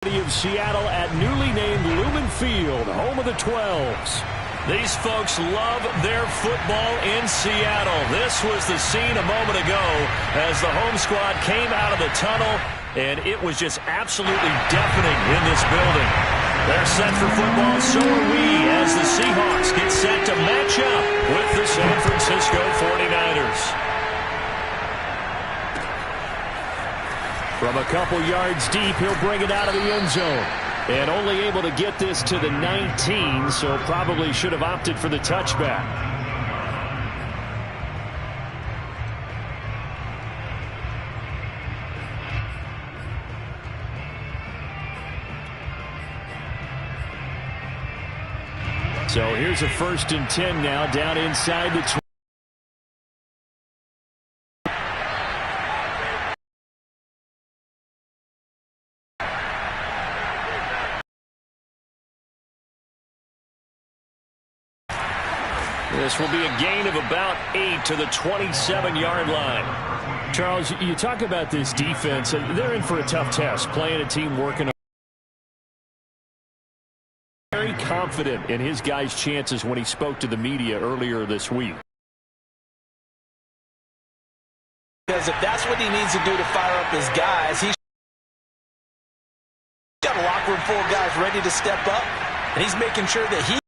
Of Seattle at newly named Lumen Field, home of the 12s. These folks love their football in Seattle. This was the scene a moment ago as the home squad came out of the tunnel, and it was just absolutely deafening in this building. They're set for football, so are we, as the Seahawks get set to match up with the San Francisco 49ers. From a couple yards deep, he'll bring it out of the end zone. And only able to get this to the 19, so probably should have opted for the touchback. So here's a 1st and 10 now, down inside the 20. This will be a gain of about 8 to the 27-yard line. Charles, you talk about this defense. They're in for a tough test, playing a team working. Very confident in his guys' chances when he spoke to the media earlier this week. Because if that's what he needs to do to fire up his guys, he's got a locker room full of guys ready to step up, and he's making sure that he.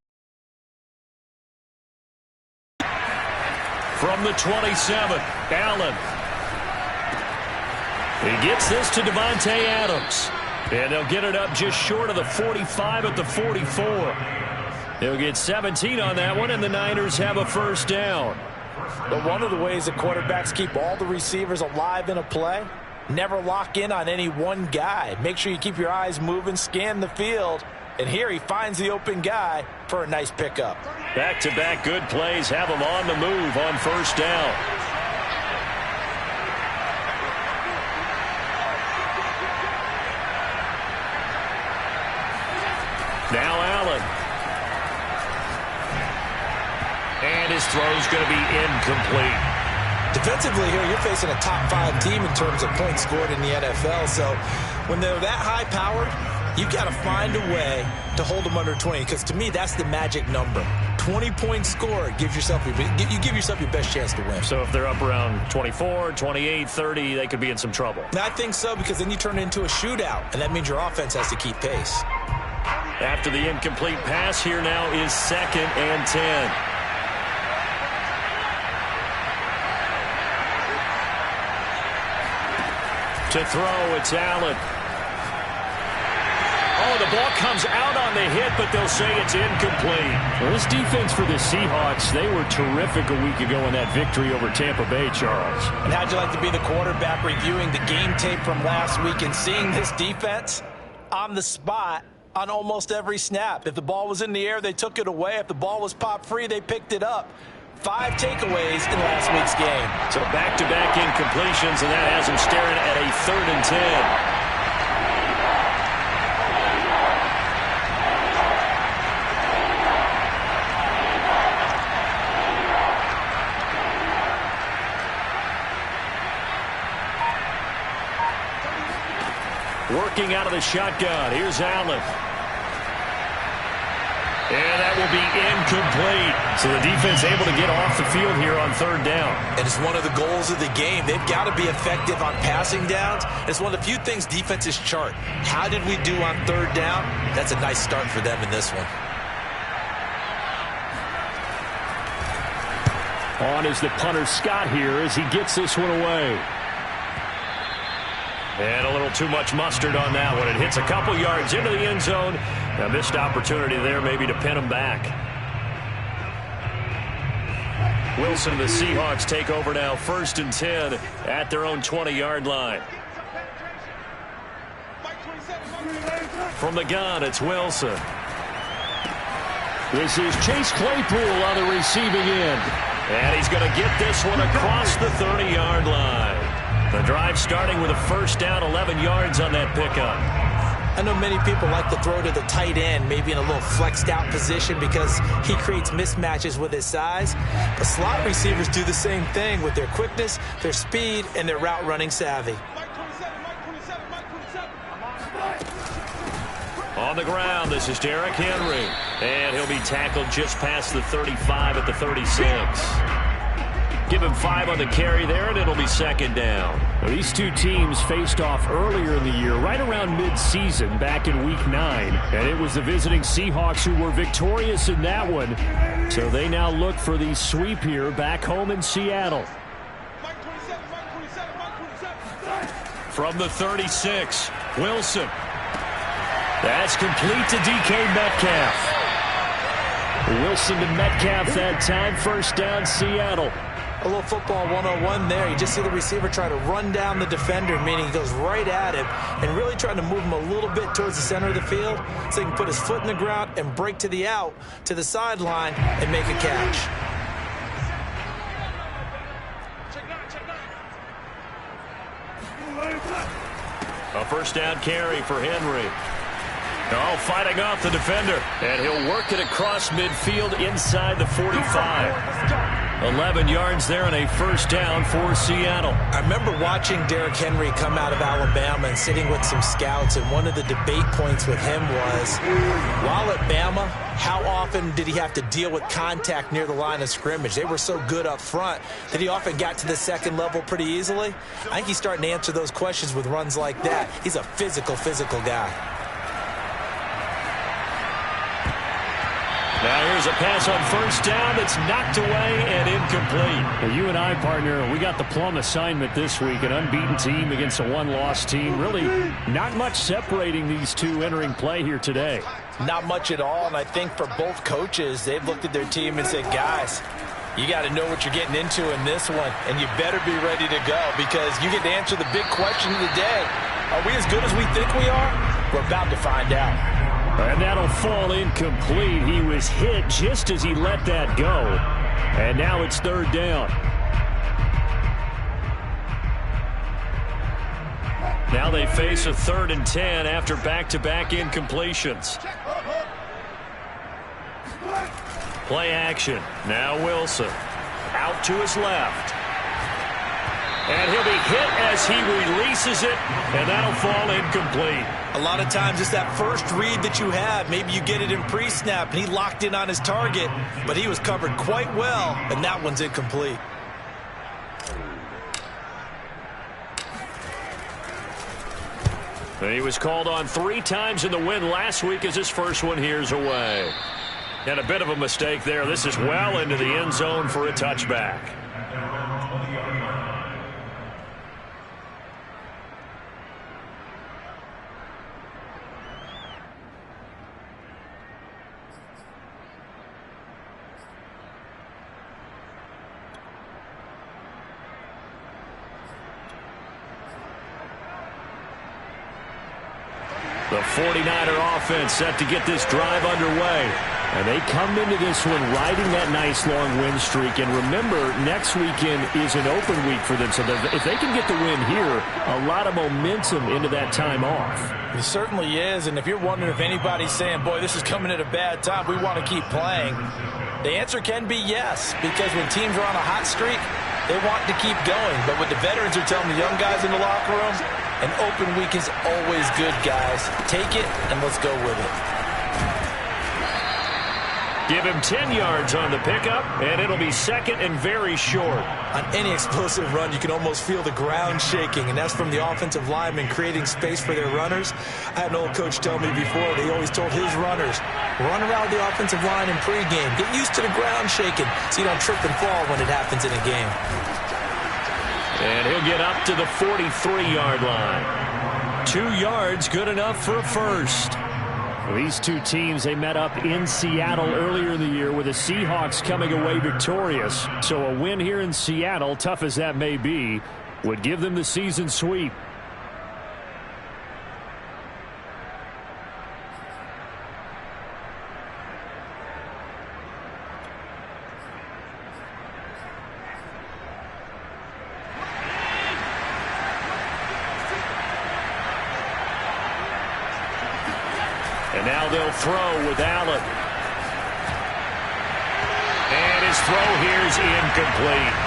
From the 27, Allen. He gets this to Davante Adams. And they'll get it up just short of the 45 at the 44. They'll get 17 on that one, and the Niners have a 1st down. But one of the ways that quarterbacks keep all the receivers alive in a play, never lock in on any one guy. Make sure you keep your eyes moving, scan the field. And here he finds the open guy for a nice pickup. Back-to-back good plays have him on the move on 1st down. Now Allen. And his throw's going to be incomplete. Defensively here, you're facing a top 5 team in terms of points scored in the NFL. So when they're that high-powered, you've got to find a way to hold them under 20, because to me, that's the magic number. 20 points scored gives yourself you give yourself your best chance to win. So if they're up around 24, 28, 30, they could be in some trouble. I think so, because then you turn it into a shootout, and that means your offense has to keep pace. After the incomplete pass, here now is 2nd and 10. To throw, it's Allen. Oh, the ball comes out on the hit, but they'll say it's incomplete. Well, this defense for the Seahawks, they were terrific a week ago in that victory over Tampa Bay, Charles. And how'd you like to be the quarterback reviewing the game tape from last week and seeing this defense on the spot on almost every snap? If the ball was in the air, they took it away. If the ball was pop free, they picked it up. 5 takeaways in last week's game. So back-to-back incompletions, and that has them staring at a 3rd and 10. Working out of the shotgun. Here's Allen. And that will be incomplete. So the defense able to get off the field here on 3rd down. And it's one of the goals of the game. They've got to be effective on passing downs. It's one of the few things defenses chart. How did we do on 3rd down? That's a nice start for them in this one. On is the punter Scott here as he gets this one away. And a little too much mustard on that one. It hits a couple yards into the end zone. A missed opportunity there maybe to pin him back. Wilson, the Seahawks take over now, 1st and 10 at their own 20-yard line. From the gun, it's Wilson. This is Chase Claypool on the receiving end. And he's going to get this one across the 30-yard line. The drive starting with a 1st down, 11 yards on that pickup. I know many people like to throw to the tight end, maybe in a little flexed out position because he creates mismatches with his size. But slot receivers do the same thing with their quickness, their speed, and their route running savvy. On the ground, this is Derrick Henry. And he'll be tackled just past the 35 at the 36. Give him 5 on the carry there, and it'll be second down. Now, these two teams faced off earlier in the year, right around mid-season, back in Week 9. And it was the visiting Seahawks who were victorious in that one. So they now look for the sweep here back home in Seattle. From the 36, Wilson. That's complete to DK Metcalf. Wilson to Metcalf that time. First down, Seattle. A little football 101 there. You just see the receiver try to run down the defender, meaning he goes right at him and really trying to move him a little bit towards the center of the field so he can put his foot in the ground and break to the out, to the sideline, and make a catch. A first down carry for Henry. Oh, fighting off the defender. And he'll work it across midfield inside the 45. 11 yards there and a first down for Seattle. I remember watching Derrick Henry come out of Alabama and sitting with some scouts, and one of the debate points with him was, while at Bama, how often did he have to deal with contact near the line of scrimmage? They were so good up front that he often got to the second level pretty easily. I think he's starting to answer those questions with runs like that. He's a physical guy. Now here's a pass on first down that's knocked away and incomplete. Well, you and I, partner, we got the plum assignment this week. An unbeaten team against a one-loss team. Really not much separating these two entering play here today. Not much at all, and I think for both coaches, they've looked at their team and said, guys, you got to know what you're getting into in this one, and you better be ready to go because you get to answer the big question of the day. Are we as good as we think we are? We're about to find out. And that'll fall incomplete. He was hit just as he let that go. And now it's third down. Now they face a 3rd and 10 after back-to-back incompletions. Play action. Now Wilson. Out to his left. And he'll be hit as he releases it, and that'll fall incomplete. A lot of times it's that first read that you have. Maybe you get it in pre-snap, and he locked in on his target, but he was covered quite well, and that one's incomplete. And he was called on 3 times in the win last week as his first one here's away. And a bit of a mistake there. This is well into the end zone for a touchback. The 49er offense set to get this drive underway. And they come into this one riding that nice long win streak. And remember, next weekend is an open week for them. So if they can get the win here, a lot of momentum into that time off. It certainly is. And if you're wondering if anybody's saying, boy, this is coming at a bad time, we want to keep playing, the answer can be yes. Because when teams are on a hot streak, they want to keep going. But what the veterans are telling the young guys in the locker room, an open week is always good, guys. Take it, and let's go with it. Give him 10 yards on the pickup, and it'll be second and very short. On any explosive run, you can almost feel the ground shaking, and that's from the offensive linemen creating space for their runners. I had an old coach tell me before, they always told his runners, run around the offensive line in pregame. Get used to the ground shaking so you don't trip and fall when it happens in a game. And he'll get up to the 43-yard line. 2 yards, good enough for a first. These two teams, they met up in Seattle earlier in the year with the Seahawks coming away victorious. So a win here in Seattle, tough as that may be, would give them the season sweep. And now they'll throw with Allen. And his throw here's incomplete.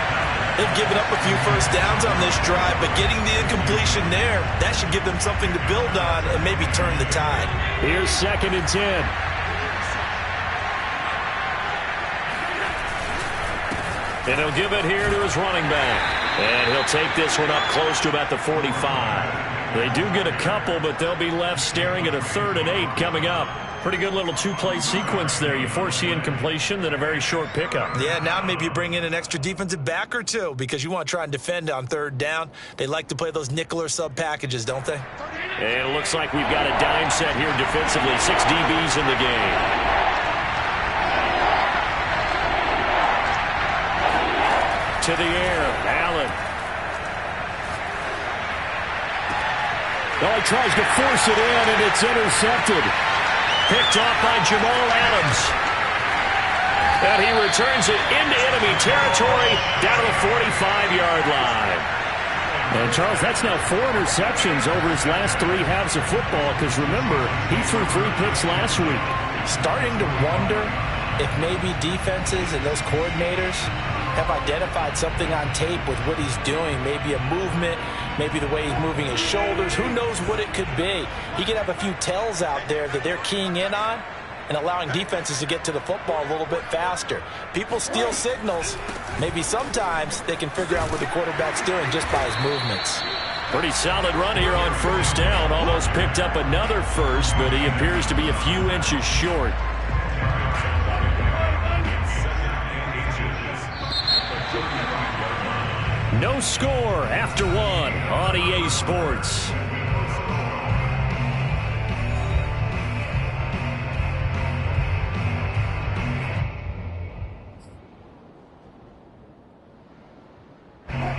They've given up a few first downs on this drive, but getting the incompletion there, that should give them something to build on and maybe turn the tide. Here's 2nd and 10. And he'll give it here to his running back. And he'll take this one up close to about the 45. They do get a couple, but they'll be left staring at a 3rd and 8 coming up. Pretty good little 2-play sequence there. You force the incompletion, then a very short pickup. Yeah, now maybe you bring in an extra defensive back or two because you want to try and defend on 3rd down. They like to play those nickel or sub packages, don't they? And it looks like we've got a dime set here defensively. 6 DBs in the game. To the air, Allen. Oh, he tries to force it in, and it's intercepted. Picked off by Jamal Adams. And he returns it into enemy territory down to the 45-yard line. And, Charles, that's now 4 interceptions over his last 3 halves of football because, remember, he threw 3 picks last week. Starting to wonder if maybe defenses and those coordinators have identified something on tape with what he's doing, maybe a movement, maybe the way he's moving his shoulders. Who knows what it could be? He could have a few tells out there that they're keying in on and allowing defenses to get to the football a little bit faster. People steal signals. Maybe sometimes they can figure out what the quarterback's doing just by his movements. Pretty solid run here on 1st down. Almost picked up another first, but he appears to be a few inches short. No score after 1 on EA Sports.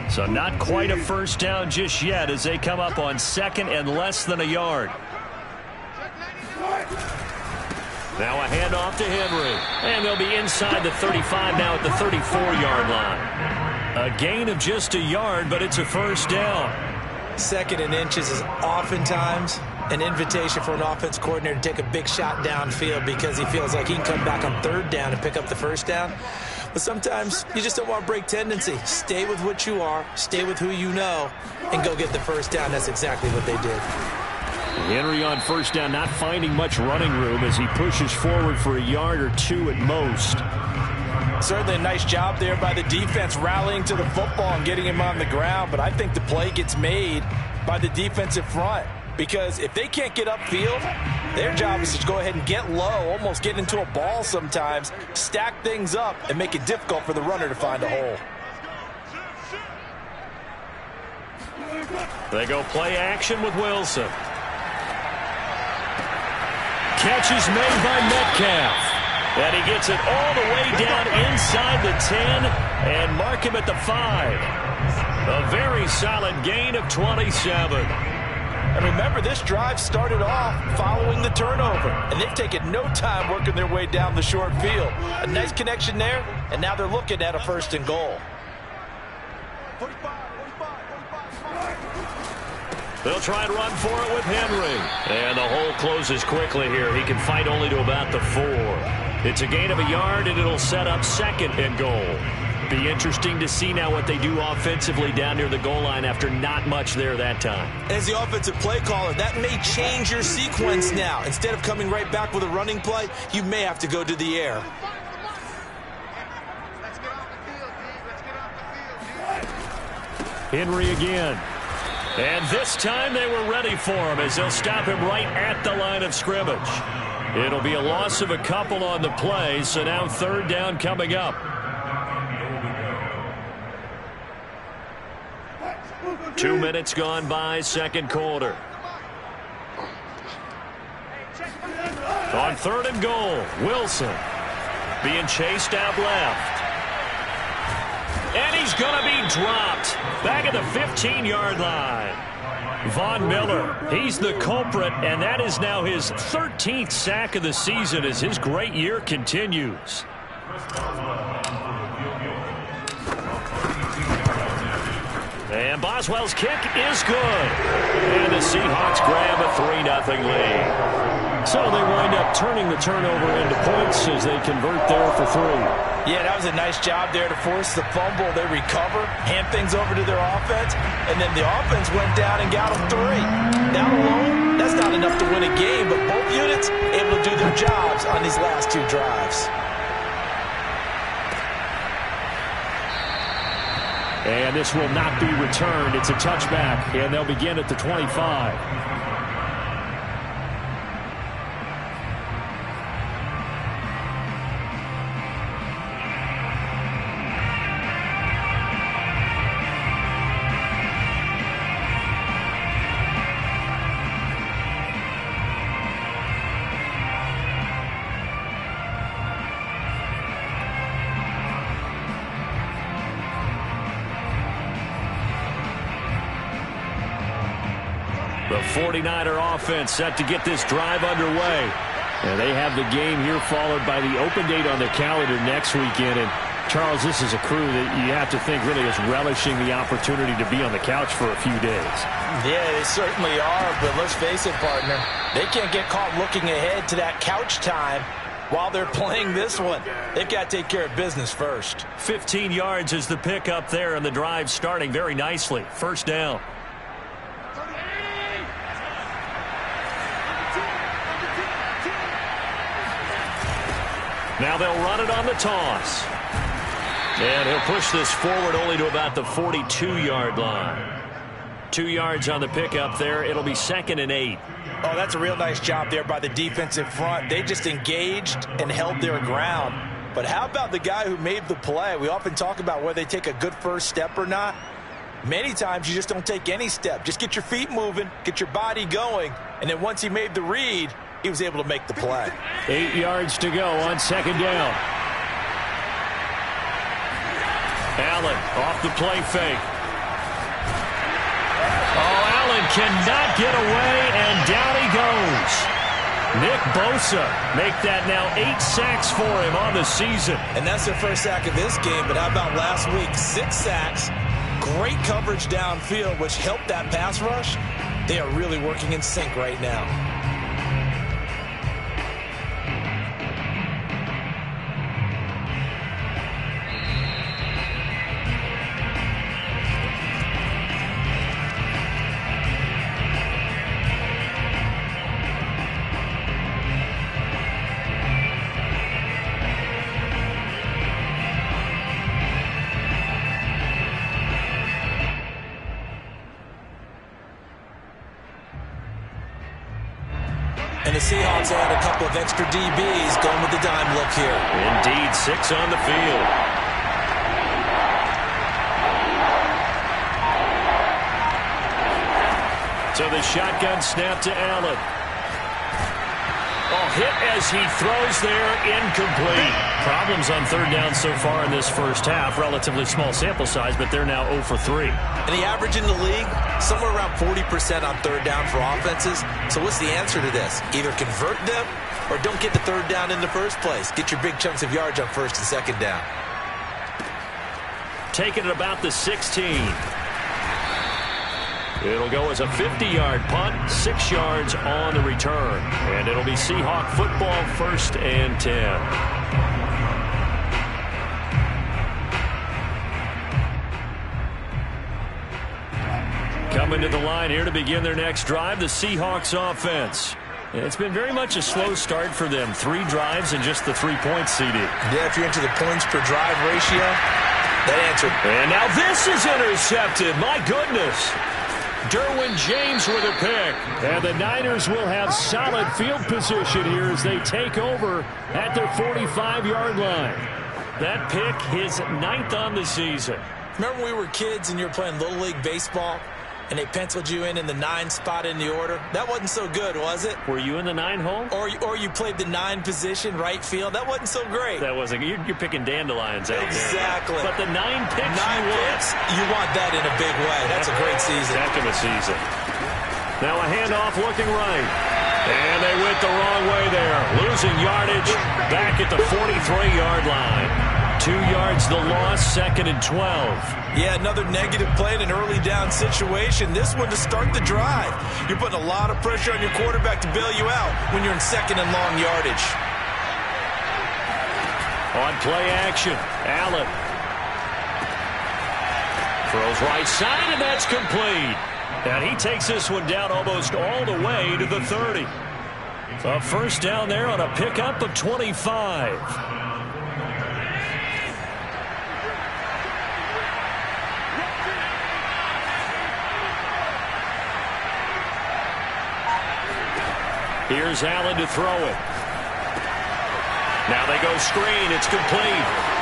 So not quite a 1st down just yet as they come up on 2nd and less than a yard. Now a handoff to Henry. And they'll be inside the 35 now at the 34-yard line. A gain of just a yard, but it's a 1st down. 2nd and inches is oftentimes an invitation for an offense coordinator to take a big shot downfield because he feels like he can come back on 3rd down and pick up the 1st down. But sometimes you just don't want to break tendency. Stay with what you are, stay with who you know, and go get the 1st down. That's exactly what they did. Henry on 1st down, not finding much running room as he pushes forward for a yard or 2 at most. Certainly a nice job there by the defense rallying to the football and getting him on the ground, but I think the play gets made by the defensive front because if they can't get upfield, their job is to go ahead and get low, almost get into a ball sometimes, stack things up, and make it difficult for the runner to find a hole. They go play action with Wilson. Catch is made by Metcalf. And he gets it all the way down inside the 10 and mark him at the 5. A very solid gain of 27. And remember, this drive started off following the turnover, and they've taken no time working their way down the short field. A nice connection there, and now they're looking at a 1st and goal. They'll try and run for it with Henry. And the hole closes quickly here. He can fight only to about the 4. It's a gain of a yard, and it'll set up 2nd and goal. Be interesting to see now what they do offensively down near the goal line after not much there that time. As the offensive play caller, that may change your sequence now. Instead of coming right back with a running play, you may have to go to the air. Henry again. And this time they were ready for him as they'll stop him right at the line of scrimmage. It'll be a loss of a couple on the play, so now 3rd down coming up. Two minutes gone by, 2nd quarter. On 3rd and goal, Wilson being chased out left. And he's going to be dropped back at the 15-yard line. Von Miller, he's the culprit, and that is now his 13th sack of the season as his great year continues. And Boswell's kick is good. And the Seahawks grab a 3-0 lead. So they wind up turning the turnover into points as they convert there for 3. Yeah, that was a nice job there to force the fumble. They recover, hand things over to their offense, and then the offense went down and got them 3. That alone, that's not enough to win a game, but both units jobs on these last 2 drives. And this will not be returned. It's a touchback, and they'll begin at the 25. The 49er offense set to get this drive underway. And they have the game here followed by the open date on the calendar next weekend. And Charles, this is a crew that you have to think really is relishing the opportunity to be on the couch for a few days. Yeah, they certainly are, but let's face it, partner. They can't get caught looking ahead to that couch time while they're playing this one. They've got to take care of business first. 15 yards is the pickup there, and the drive starting very nicely. First down. Now they'll run it on the toss. And he'll push this forward only to about the 42-yard line. 2 yards on the pickup there. It'll be 2nd and 8. Oh, that's a real nice job there by the defensive front. They just engaged and held their ground. But how about the guy who made the play? We often talk about whether they take a good first step or not. Many times you just don't take any step. Just get your feet moving, get your body going, and then once he made the read, he was able to make the play. 8 yards to go on 2nd down. Allen off the play fake. Oh, Allen cannot get away, and down he goes. Nick Bosa make that now 8 sacks for him on the season. And that's their first sack of this game, but how about last week? 6 sacks, great coverage downfield, which helped that pass rush. They are really working in sync right now. And the Seahawks add a couple of extra DBs going with the dime look here. Indeed, 6 on the field. So the shotgun snap to Allen. Oh, hit as he throws there, incomplete. Problems on 3rd down so far in this first half. Relatively small sample size, but they're now 0 for 3. And the average in the league, somewhere around 40% on 3rd down for offenses. So what's the answer to this? Either convert them or don't get the 3rd down in the first place. Get your big chunks of yards on 1st and 2nd down. Taking it about the 16. It'll go as a 50-yard punt, 6 yards on the return. And it'll be Seahawk football, 1st and 10. Coming to the line here to begin their next drive, the Seahawks offense. It's been very much a slow start for them. 3 drives and just the 3-point CD. Yeah, if you're into the points per drive ratio, that answer. And now this is intercepted. My goodness. Derwin James with a pick. And the Niners will have solid field position here as they take over at their 45-yard line. That pick, his 9th on the season. Remember when we were kids and you were playing Little League Baseball and they penciled you in the 9 spot in the order? That wasn't so good, was it? Were you in the 9 hole? Or you played the 9 position, right field. That wasn't so great. That wasn't. You're picking dandelions out there. Exactly. But the 9 picks 9 picks, you want that in a big way. That's a great season. Heck of a season. Now a handoff looking right. And they went the wrong way there. Losing yardage back at the 43-yard line. 2 yards the loss, 2nd and 12. Yeah, another negative play in an early down situation. This one to start the drive. You're putting a lot of pressure on your quarterback to bail you out when you're in 2nd and long yardage. On play action, Allen. Throws right side, and that's complete. And he takes this one down almost all the way to the 30. A first down there on a pickup of 25. Here's Allen to throw it. Now they go screen. It's complete.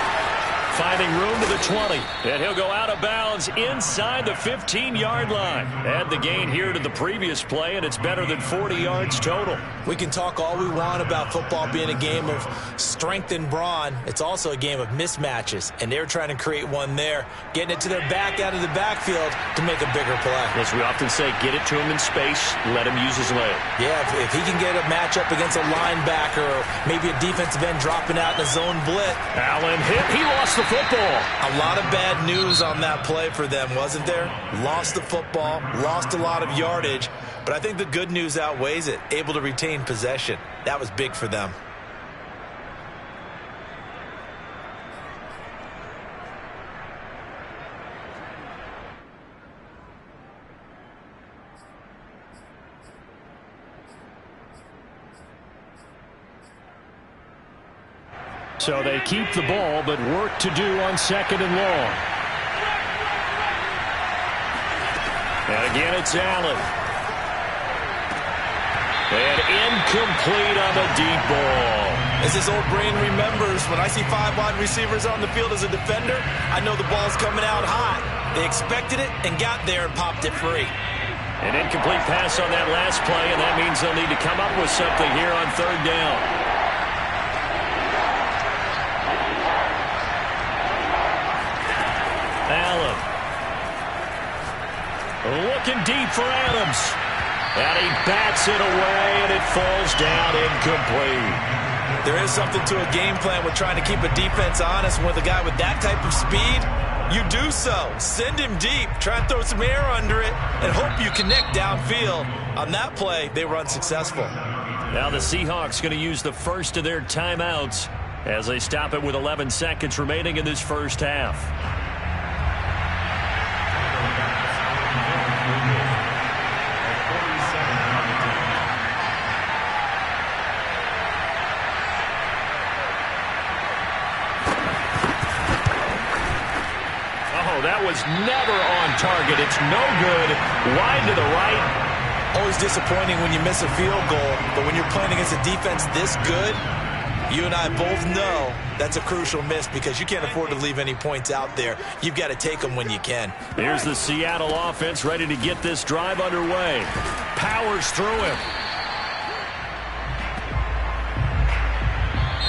Finding room to the 20. And he'll go out of bounds inside the 15-yard line. Add the gain here to the previous play, and it's better than 40 yards total. We can talk all we want about football being a game of strength and brawn. It's also a game of mismatches, and they're trying to create one there, getting it to their back out of the backfield to make a bigger play. As we often say, get it to him in space, let him use his leg. Yeah, if he can get a matchup against a linebacker or maybe a defensive end dropping out in a zone blitz. Allen hit. He lost the football. A lot of bad news on that play for them, wasn't there? Lost the football, lost a lot of yardage, but I think the good news outweighs it. Able to retain possession. That was big for them. So they keep the ball, but work to do on 2nd and long. And again, it's Allen. And incomplete on the deep ball. As his old brain remembers, when I see 5 wide receivers on the field as a defender, I know the ball's coming out hot. They expected it and got there and popped it free. An incomplete pass on that last play, and that means they'll need to come up with something here on 3rd down. Allen. Looking deep for Adams. And he bats it away, and it falls down incomplete. There is something to a game plan with trying to keep a defense honest. With a guy with that type of speed, you do so. Send him deep. Try and throw some air under it and hope you connect downfield. On that play, they were unsuccessful. Now the Seahawks going to use the first of their timeouts as they stop it with 11 seconds remaining in this first half. That was never on target. It's no good. Wide to the right. Always disappointing when you miss a field goal, but when you're playing against a defense this good, you and I both know that's a crucial miss because you can't afford to leave any points out there. You've got to take them when you can. Here's the Seattle offense ready to get this drive underway. Powers through him.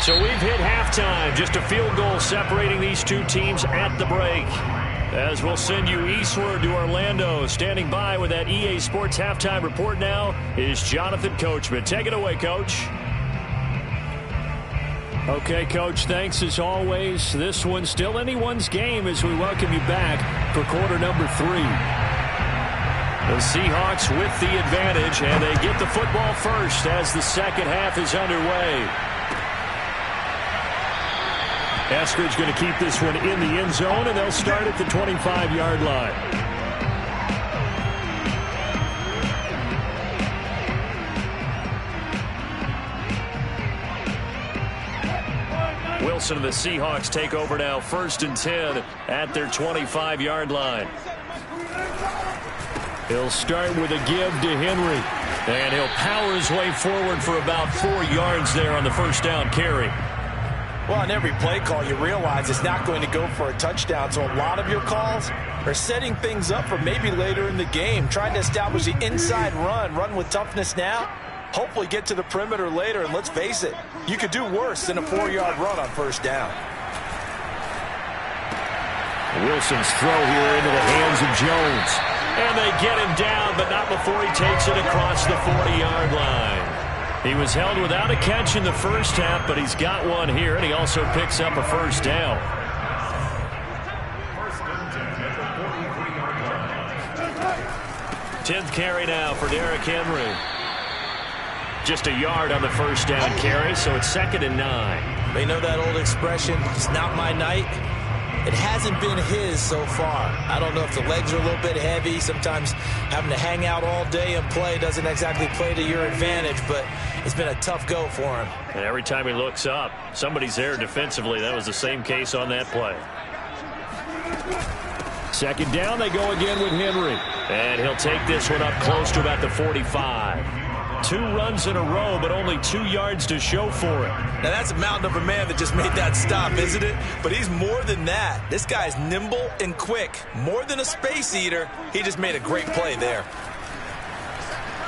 So we've hit halftime. Just a field goal separating these two teams at the break. As we'll send you eastward to Orlando. Standing by with that EA Sports halftime report now is Jonathan Coachman. Take it away, Coach. Okay, Coach, thanks as always. This one's still anyone's game as we welcome you back for quarter number 3. The Seahawks with the advantage, and they get the football first as the second half is underway. Eskridge going to keep this one in the end zone, and they'll start at the 25-yard line. Wilson and the Seahawks take over now, 1st and 10 at their 25-yard line. He'll start with a give to Henry, and he'll power his way forward for about 4 yards there on the first down carry. Well, on every play call, you realize it's not going to go for a touchdown, so a lot of your calls are setting things up for maybe later in the game, trying to establish the inside run with toughness now, hopefully get to the perimeter later, and let's face it, you could do worse than a 4-yard run on first down. Wilson's throw here into the hands of Jones. And they get him down, but not before he takes it across the 40-yard line. He was held without a catch in the first half, but he's got one here, and he also picks up a first down. Tenth carry now for Derrick Henry. Just a yard on the first down carry, so it's 2nd and 9. They know that old expression, it's not my night. It hasn't been his so far. I don't know if the legs are a little bit heavy. Sometimes having to hang out all day and play doesn't exactly play to your advantage, but it's been a tough go for him. And every time he looks up, somebody's there defensively. That was the same case on that play. Second down, they go again with Henry. And he'll take this one up close to about the 45. 2 runs in a row, but only 2 yards to show for it. Now, that's a mountain of a man that just made that stop, isn't it? But he's more than that. This guy's nimble and quick. More than a space eater. He just made a great play there.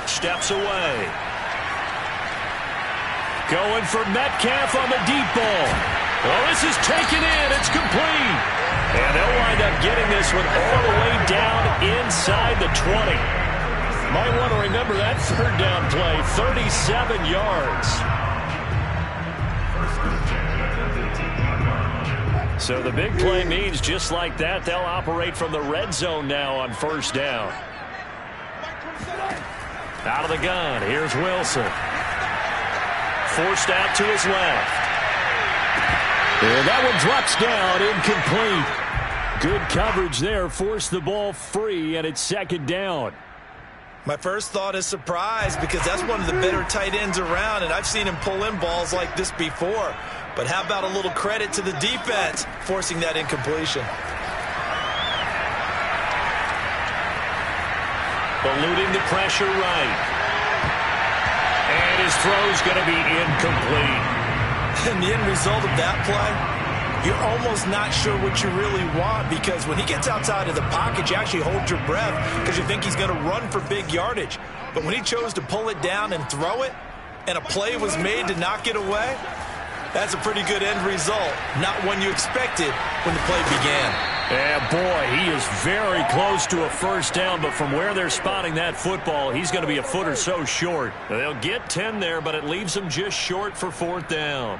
Steps away. Going for Metcalf on the deep ball. Well, this is taken in. It's complete. And they'll wind up getting this one all the way down inside the 20. Might want to remember that third down play, 37 yards. So the big play means just like that, they'll operate from the red zone now on first down. Out of the gun, here's Wilson. Forced out to his left. And that one drops down, incomplete. Good coverage there, forced the ball free, and it's second down. My first thought is surprise because that's one of the better tight ends around, and I've seen him pull in balls like this before. But how about a little credit to the defense forcing that incompletion? Eluding the pressure right. And his throw's going to be incomplete. And the end result of that play, you're almost not sure what you really want because when he gets outside of the pocket, you actually hold your breath because you think he's going to run for big yardage. But when he chose to pull it down and throw it, and a play was made to knock it away, that's a pretty good end result. Not one you expected when the play began. Yeah, boy, he is very close to a first down, but from where they're spotting that football, he's going to be a foot or so short. They'll get 10 there, but it leaves them just short for fourth down.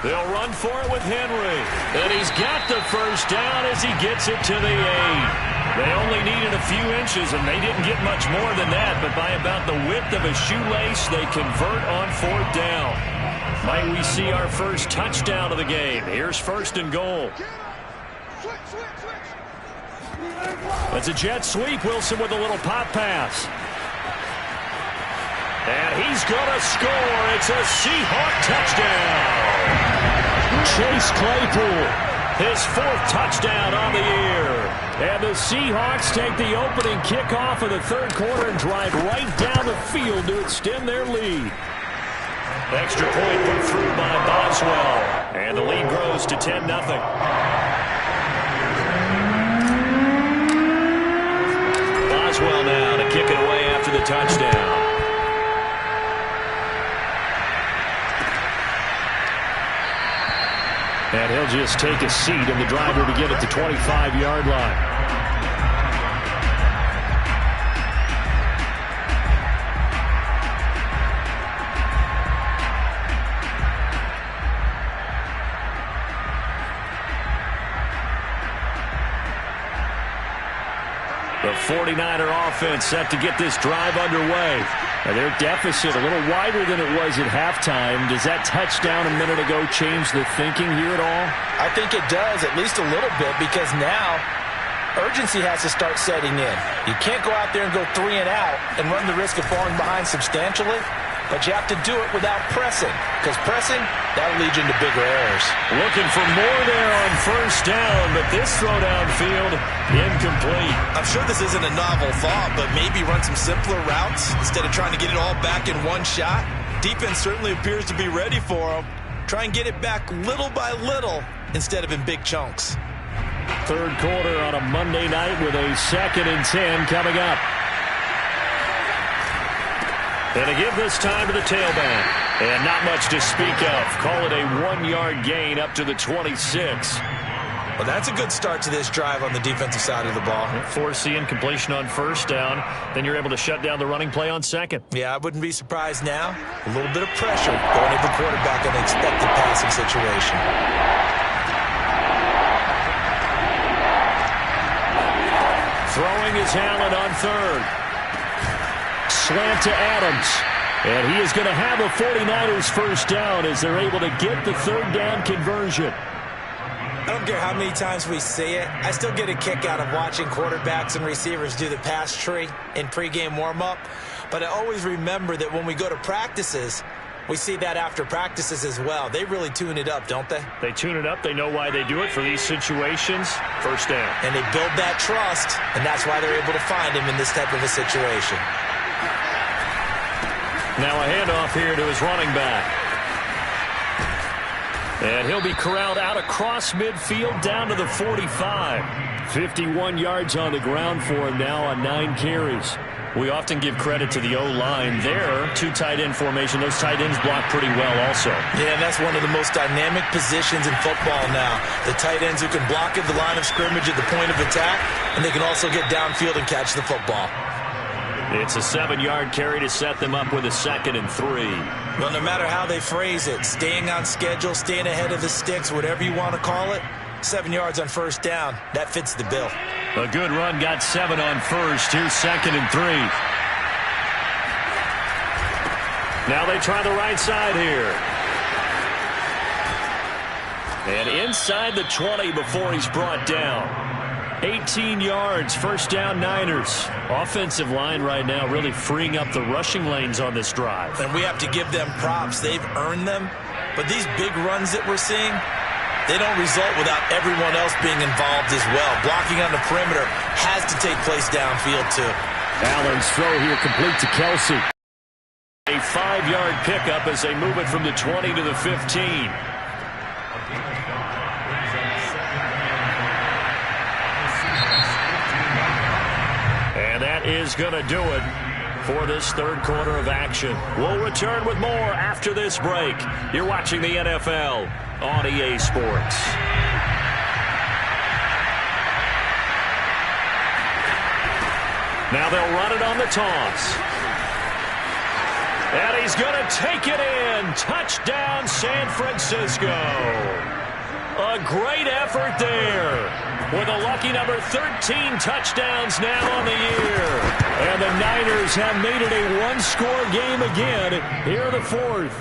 They'll run for it with Henry. And he's got the first down as he gets it to the 8. They only needed a few inches, and they didn't get much more than that. But by about the width of a shoelace, they convert on fourth down. Might we see our first touchdown of the game? Here's first and goal. That's a jet sweep. Wilson with a little pop pass. And he's going to score. It's a Seahawk touchdown. Chase Claypool, his 4th touchdown on the year. And the Seahawks take the opening kickoff of the third quarter and drive right down the field to extend their lead. Extra point put through by Boswell. And the lead grows to 10-0. Boswell now to kick it away after the touchdown. And he'll just take a seat, and the driver to get at the 25-yard line. The 49er offense set to get this drive underway. And their deficit a little wider than it was at halftime. Does that touchdown a minute ago change the thinking here at all? I think it does, at least a little bit, because now urgency has to start setting in. You can't go out there and go 3 and out and run the risk of falling behind substantially, but you have to do it without pressing, because pressing, that'll lead you into bigger errors. Looking for more there on first down, but this throw downfield, incomplete. I'm sure this isn't a novel thought, but maybe run some simpler routes instead of trying to get it all back in one shot. Defense certainly appears to be ready for them. Try and get it back little by little instead of in big chunks. Third quarter on a Monday night with a 2nd and 10 coming up. And to give this time to the tailback. And not much to speak of. Call it a 1-yard gain up to the 26. Well, that's a good start to this drive on the defensive side of the ball. Force the incompletion on first down. Then you're able to shut down the running play on second. Yeah, I wouldn't be surprised now. A little bit of pressure going at the quarterback in an expected passing situation. Throwing is Allen on third. Slant to Adams. And he is going to have a 49ers first down as they're able to get the third down conversion. I don't care how many times we see it. I still get a kick out of watching quarterbacks and receivers do the pass tree in pregame warm-up. But I always remember that when we go to practices, we see that after practices as well. They really tune it up, don't they? They tune it up. They know why they do it for these situations. First down. And they build that trust, and that's why they're able to find him in this type of a situation. Now a handoff here to his running back. And he'll be corralled out across midfield down to the 45. 51 yards on the ground for him now on 9 carries. We often give credit to the O-line there. 2 tight end formation. Those tight ends block pretty well also. Yeah, and that's one of the most dynamic positions in football now. The tight ends who can block at the line of scrimmage at the point of attack, and they can also get downfield and catch the football. It's a 7-yard carry to set them up with a 2nd and 3. Well, no matter how they phrase it, staying on schedule, staying ahead of the sticks, whatever you want to call it, 7 yards on first down, that fits the bill. A good run, got 7 on first. Here's 2nd and 3. Now they try the right side here. And inside the 20 before he's brought down. 18 yards, first down Niners. Offensive line right now really freeing up the rushing lanes on this drive. And we have to give them props. They've earned them. But these big runs that we're seeing, they don't result without everyone else being involved as well. Blocking on the perimeter has to take place downfield too. Allen's throw here complete to Kelsey. A 5-yard pickup as they move it from the 20 to the 15. And that is going to do it for this third quarter of action. We'll return with more after this break. You're watching the NFL on EA Sports. Now they'll run it on the toss. And he's going to take it in. Touchdown, San Francisco. A great effort there. With a lucky number 13 touchdowns now on the year. And the Niners have made it a one-score game again here in the fourth.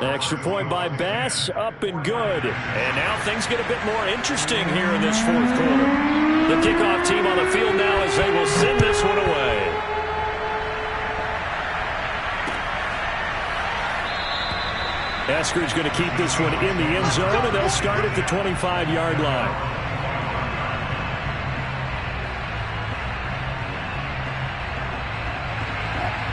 Extra point by Bass, up and good. And now things get a bit more interesting here in this fourth quarter. The kickoff team on the field now as they will send this one away. Eskridge going to keep this one in the end zone, and they'll start at the 25-yard line.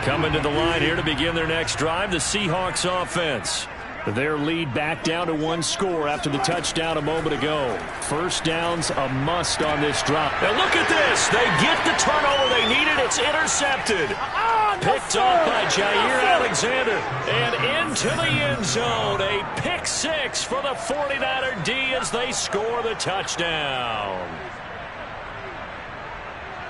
Coming to the line here to begin their next drive, the Seahawks offense. Their lead back down to 1 score after the touchdown a moment ago. First down's a must on this drive. Now look at this. They get the turnover they needed. It's intercepted. Picked off by Jair Alexander. And into the end zone. A pick 6 for the 49er D as they score the touchdown.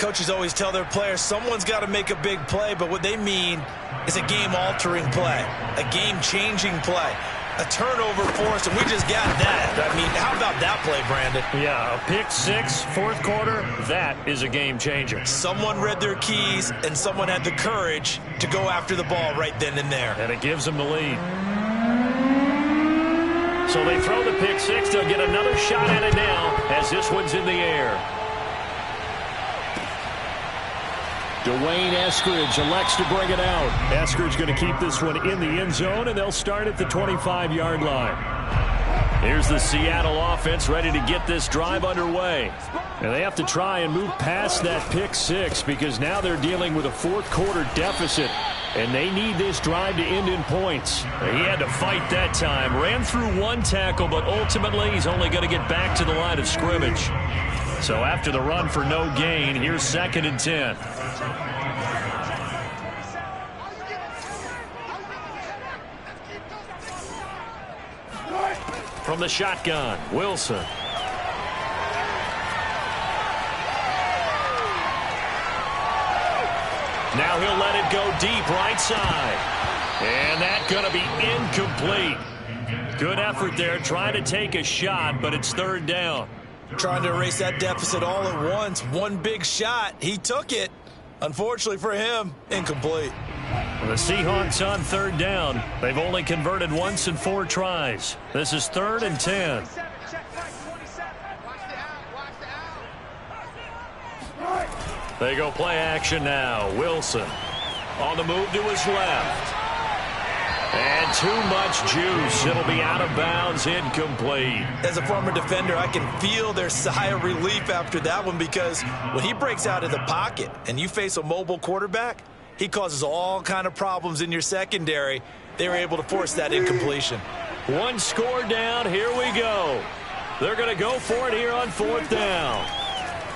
Coaches always tell their players someone's got to make a big play, but what they mean is a game-altering play, a game-changing play, a turnover for us, and we just got that. I mean, how about that play, Brandon? Yeah, a pick 6, fourth quarter, that is a game-changer. Someone read their keys, and someone had the courage to go after the ball right then and there. And it gives them the lead. So they throw the pick 6. They'll get another shot at it now as this one's in the air. Dwayne Eskridge elects to bring it out. Eskridge going to keep this one in the end zone, and they'll start at the 25-yard line. Here's the Seattle offense ready to get this drive underway. And they have to try and move past that pick 6 because now they're dealing with a fourth quarter deficit, and they need this drive to end in points. He had to fight that time. Ran through 1 tackle, but ultimately he's only going to get back to the line of scrimmage. So after the run for no gain, here's 2nd and 10. From the shotgun, Wilson. Now he'll let it go deep right side. And that's going to be incomplete. Good effort there, trying to take a shot, but it's third down. Trying to erase that deficit all at once. One big shot. He took it, Unfortunately for him, incomplete. The Seahawks on third down. They've only converted once in 4 tries. This is 3rd and 10. They go play action now. Wilson on the move to his left. And too much juice. It'll be out of bounds, incomplete. As a former defender, I can feel their sigh of relief after that one, because when he breaks out of the pocket and you face a mobile quarterback, he causes all kind of problems in your secondary. They were able to force that incompletion. 1 score down. Here we go. They're going to go for it here on 4th down.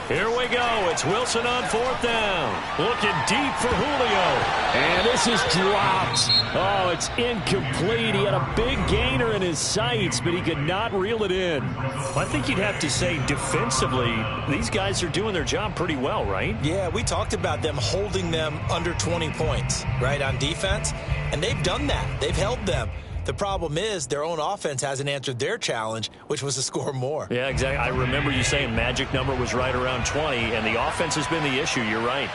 Here we go. It's Wilson on 4th down. Looking deep for Julio. And this is dropped. Oh, it's incomplete. He had a big gainer in his sights, but he could not reel it in. I think you'd have to say defensively, these guys are doing their job pretty well, right? Yeah, we talked about them holding them under 20 points, right, on defense. And they've done that. They've held them. The problem is their own offense hasn't answered their challenge, which was to score more. Yeah, exactly. I remember you saying magic number was right around 20, and the offense has been the issue. You're right.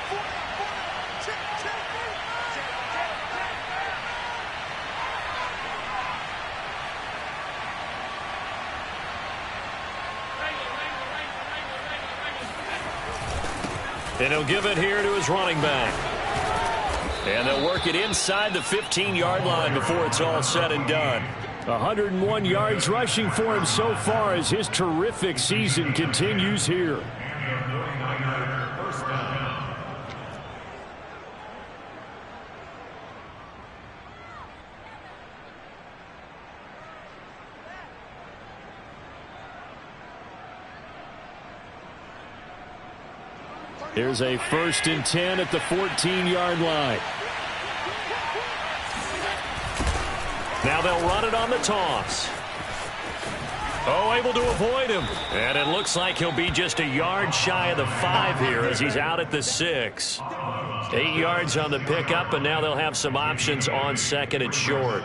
And he'll give it here to his running back. And they'll work it inside the 15-yard line before it's all said and done. 101 yards rushing for him so far as his terrific season continues here. Here's a 1st and 10 at the 14-yard line. Now they'll run it on the toss. Oh, able to avoid him. And it looks like he'll be just a yard shy of the 5 here as he's out at the 6. 8 yards on the pickup, and now they'll have some options on 2nd and short.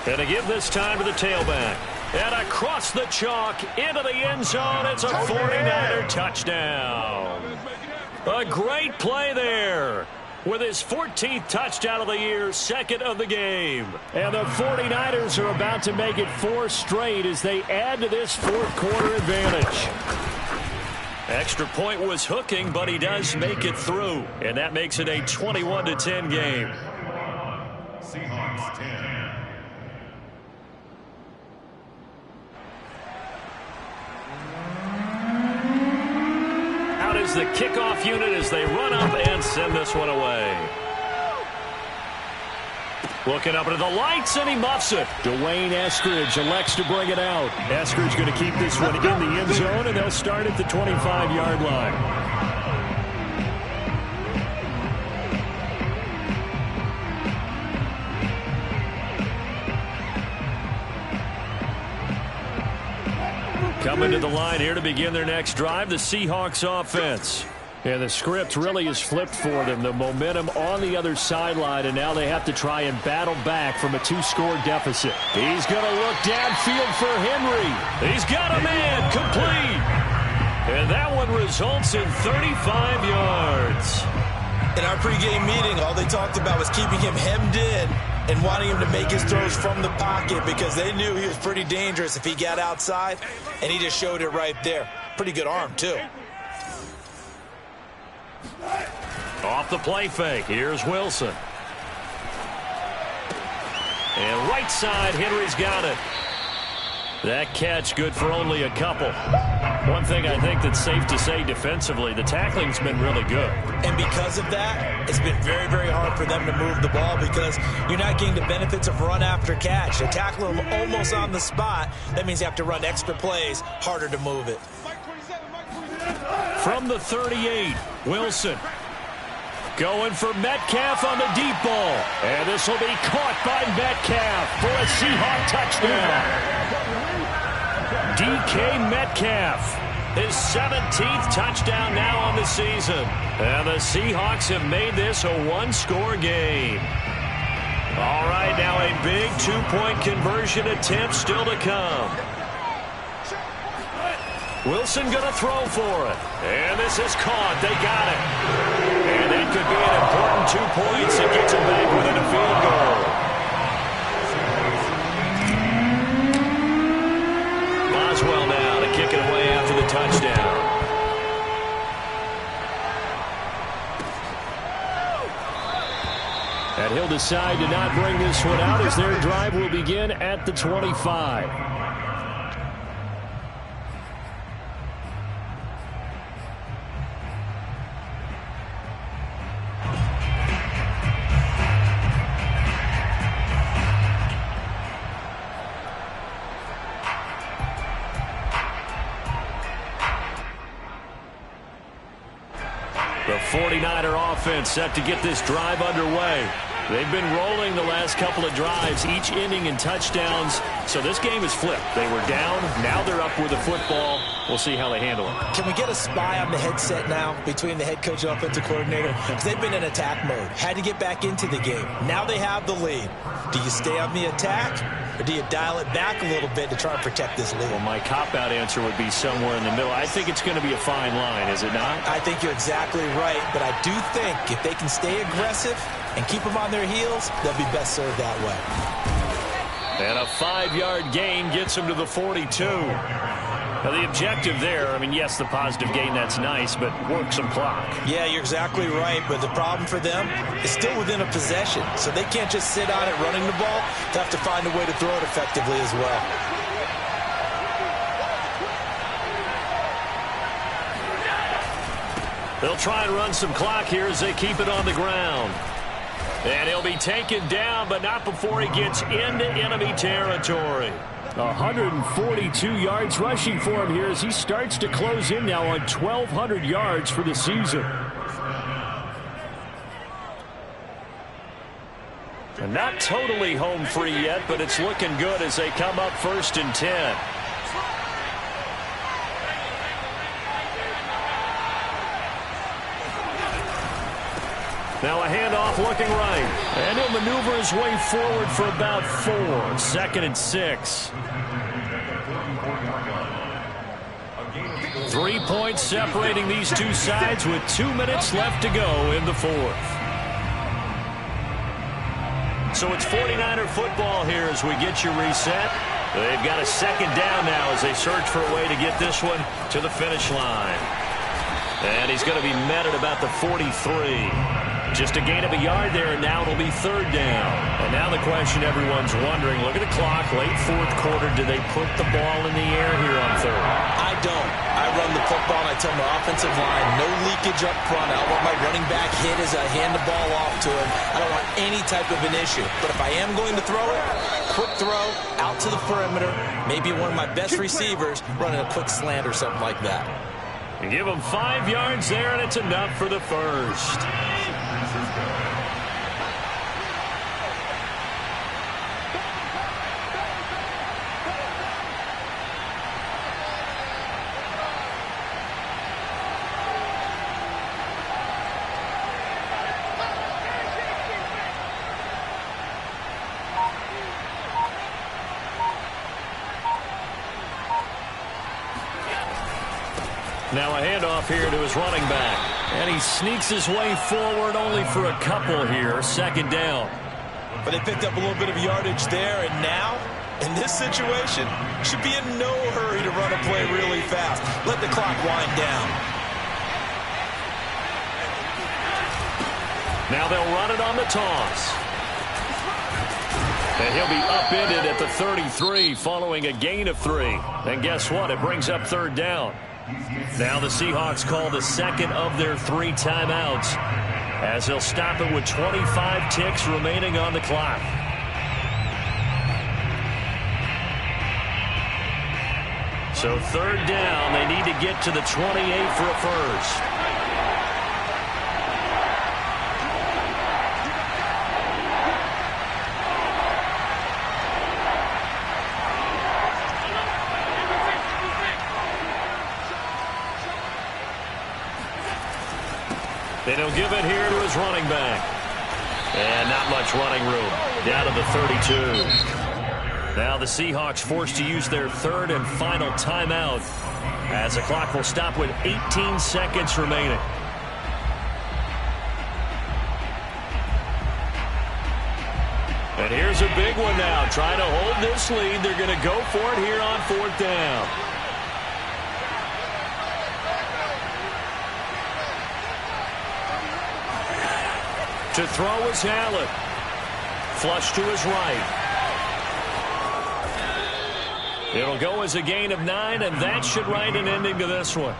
And to give this time to the tailback. And across the chalk into the end zone. It's a 49er touchdown. A great play there. With his 14th touchdown of the year, 2nd of the game. And the 49ers are about to make it 4 straight as they add to this 4th quarter advantage. Extra point was hooking, but he does make it through. And that makes it a 21-10 game. Seahawks 10. Is the kickoff unit as they run up and send this one away. Looking up into the lights, and he muffs it. Dwayne Eskridge elects to bring it out. Eskridge going to keep this one in the end zone, and they'll start at the 25-yard line. Coming to the line here to begin their next drive, the Seahawks offense. And the script really is flipped for them. The momentum on the other sideline, and now they have to try and battle back from a 2-score deficit. He's going to look downfield for Henry. He's got a man, complete. And that one results in 35 yards. In our pregame meeting, all they talked about was keeping him hemmed in and wanting him to make his throws from the pocket because they knew he was pretty dangerous if he got outside, and he just showed it right there. Pretty good arm, too. Off the play fake, here's Wilson. And right side, Henry's got it. That catch good for only a couple. One thing I think that's safe to say defensively, the tackling's been really good. And because of that, it's been very, very hard for them to move the ball because you're not getting the benefits of run after catch. They tackle him almost on the spot. That means you have to run extra plays, harder to move it. From the 38, Wilson. Going for Metcalf on the deep ball. And this will be caught by Metcalf for a Seahawk touchdown. DK Metcalf His 17th touchdown now on the season. And the Seahawks have made this a one-score game. All right, now a big two-point conversion attempt still to come. Wilson going to throw for it. And this is caught. They got it. And that could be an important 2 points that gets them back within a field goal. Boswell now to kick it away after the touchdown. And he'll decide to not bring this one out as their drive will begin at the 25. The 49er offense set to get this drive underway. They've been rolling the last couple of drives, each inning in touchdowns. So this game is flipped. They were down. Now they're up with the football. We'll see how they handle it. Can we get a spy on the headset now between the head coach and offensive coordinator? Because they've been in attack mode. Had to get back into the game. Now they have the lead. Do you stay on the attack, or do you dial it back a little bit to try and protect this lead? Well, my cop-out answer would be somewhere in the middle. I think it's going to be a fine line, is it not? I think you're exactly right, but I do think if they can stay aggressive and keep them on their heels, they'll be best served that way. And a 5-yard gain gets them to the 42. Now, the objective there, I mean, yes, the positive gain, that's nice, but work some clock. Yeah, you're exactly right, but the problem for them is still within a possession, so they can't just sit on it running the ball. They have to find a way to throw it effectively as well. They'll try and run some clock here as they keep it on the ground. And he'll be taken down, but not before he gets into enemy territory. 142 yards rushing for him here as he starts to close in now on 1,200 yards for the season. And not totally home free yet, but it's looking good as they come up 1st and 10. Now a handoff looking right. And he'll maneuver his way forward for about 4. 2nd and 6. 3 points separating these two sides with 2 minutes left to go in the 4th. So it's 49er football here as we get you reset. They've got a 2nd down now as they search for a way to get this one to the finish line. And he's going to be met at about the 43. Just a gain of a yard there, and now it'll be 3rd down. And now the question everyone's wondering, look at the clock, late 4th quarter, do they put the ball in the air here on 3rd? I don't. I run the football, and I tell my offensive line, no leakage up front. I don't want my running back hit as I hand the ball off to him. I don't want any type of an issue. But if I am going to throw it, quick throw, out to the perimeter, maybe one of my best receivers running a quick slant or something like that. And give them 5 yards there, and it's enough for the 1st. Now a handoff here to his running back. And he sneaks his way forward only for a couple here. 2nd down. But they picked up a little bit of yardage there, and now, in this situation, should be in no hurry to run a play really fast. Let the clock wind down. Now they'll run it on the toss. And he'll be upended at the 33 following a gain of 3. And guess what? It brings up 3rd down. Now the Seahawks call the 2nd of their 3 timeouts as they'll stop it with 25 ticks remaining on the clock. So 3rd down, they need to get to the 28 for a 1st. And he'll give it here to his running back. And not much running room. Down to the 32. Now the Seahawks forced to use their third and final timeout as the clock will stop with 18 seconds remaining. And here's a big one now. Trying to hold this lead. They're going to go for it here on 4th down. To throw is Hallett. Flush to his right. It'll go as a gain of 9, and that should write an ending to this one.